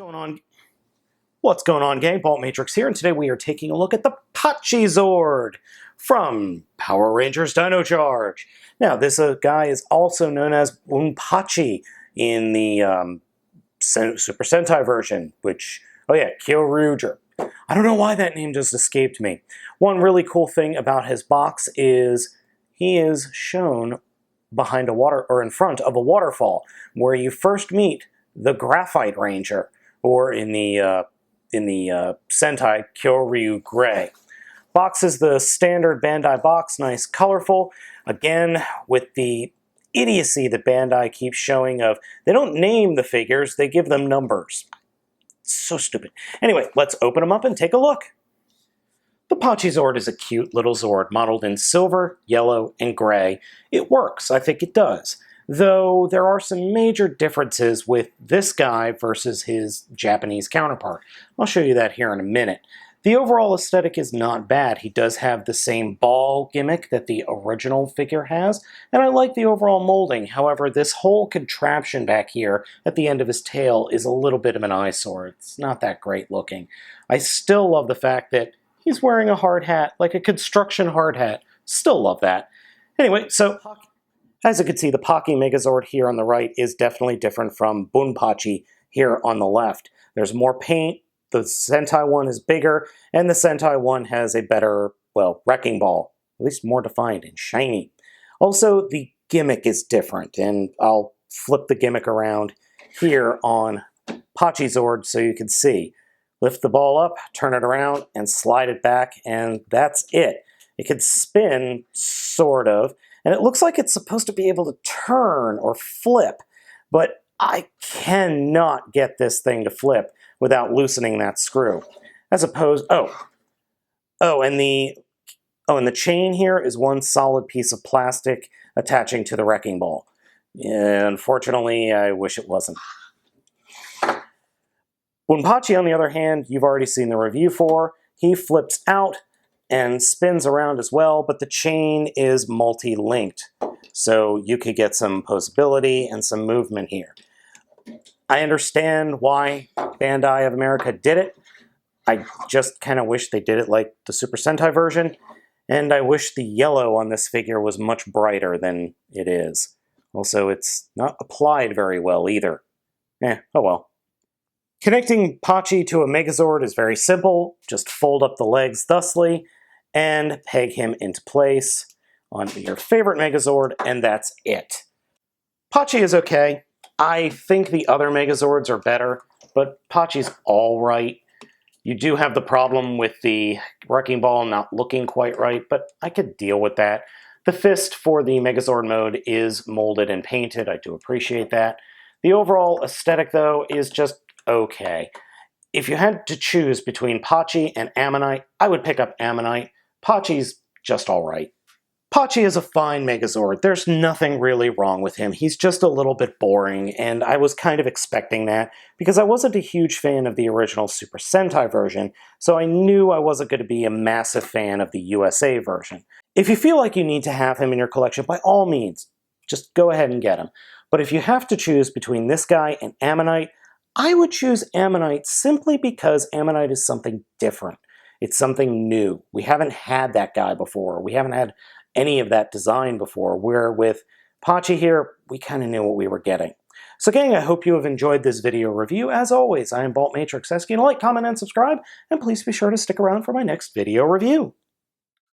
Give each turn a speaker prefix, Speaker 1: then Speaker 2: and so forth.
Speaker 1: going on? What's going on, gang? Baltmatrix here, and today we are taking a look at the Pachy Zord from Power Rangers Dino Charge. Now, this guy is also known as Pachy in the Super Sentai version, which, oh yeah, Kyoryuger. I don't know why that name just escaped me. One really cool thing about his box is he is shown behind a in front of a waterfall, where you first meet the Graphite Ranger, or in the Sentai, Kyoryu Gray. Box is the standard Bandai box, nice, colorful. Again, with the idiocy that Bandai keeps showing of, they don't name the figures, they give them numbers. So stupid. Anyway, let's open them up and take a look. The Pachy Zord is a cute little Zord modeled in silver, yellow, and gray. It works, I think it does. Though there are some major differences with this guy versus his Japanese counterpart. I'll show you that here in a minute. The overall aesthetic is not bad. He does have the same ball gimmick that the original figure has, and I like the overall molding. However, this whole contraption back here at the end of his tail is a little bit of an eyesore. It's not that great looking. I still love the fact that he's wearing a hard hat, like a construction hard hat. Still love that. Anyway, so as you can see, the Pachy Megazord here on the right is definitely different from Bunpachi here on the left. There's more paint, the Sentai one is bigger, and the Sentai one has a better, well, wrecking ball, at least more defined and shiny. Also, the gimmick is different, and I'll flip the gimmick around here on Pachy Zord so you can see. Lift the ball up, turn it around, and slide it back, and that's it. It can spin, sort of, and it looks like it's supposed to be able to turn or flip, but I cannot get this thing to flip without loosening that screw. As opposed, and the chain here is one solid piece of plastic attaching to the wrecking ball. Yeah, unfortunately, I wish it wasn't. Bunpachi, on the other hand, you've already seen the review for. He flips out and spins around as well, but the chain is multi-linked, so you could get some posability and some movement here. I understand why Bandai of America did it. I just kind of wish they did it like the Super Sentai version, and I wish the yellow on this figure was much brighter than it is. Also, it's not applied very well either. Oh well. Connecting Pachy to a Megazord is very simple. Just fold up the legs thusly and peg him into place on your favorite Megazord, and that's it. Pachy is okay. I think the other Megazords are better, but Pachy's alright. You do have the problem with the wrecking ball not looking quite right, but I could deal with that. The fist for the Megazord mode is molded and painted. I do appreciate that. The overall aesthetic, though, is just okay. If you had to choose between Pachy and Ammonite, I would pick up Ammonite. Pachy's just alright. Pachy is a fine Megazord. There's nothing really wrong with him. He's just a little bit boring, and I was kind of expecting that because I wasn't a huge fan of the original Super Sentai version, so I knew I wasn't going to be a massive fan of the USA version. If you feel like you need to have him in your collection, by all means, just go ahead and get him. But if you have to choose between this guy and Ammonite, I would choose Ammonite simply because Ammonite is something different. It's something new. We haven't had that guy before. We haven't had any of that design before, where with Pachy here, we kind of knew what we were getting. So gang, I hope you have enjoyed this video review. As always, I am Baltmatrix, asking you to like, comment, and subscribe, and please be sure to stick around for my next video review.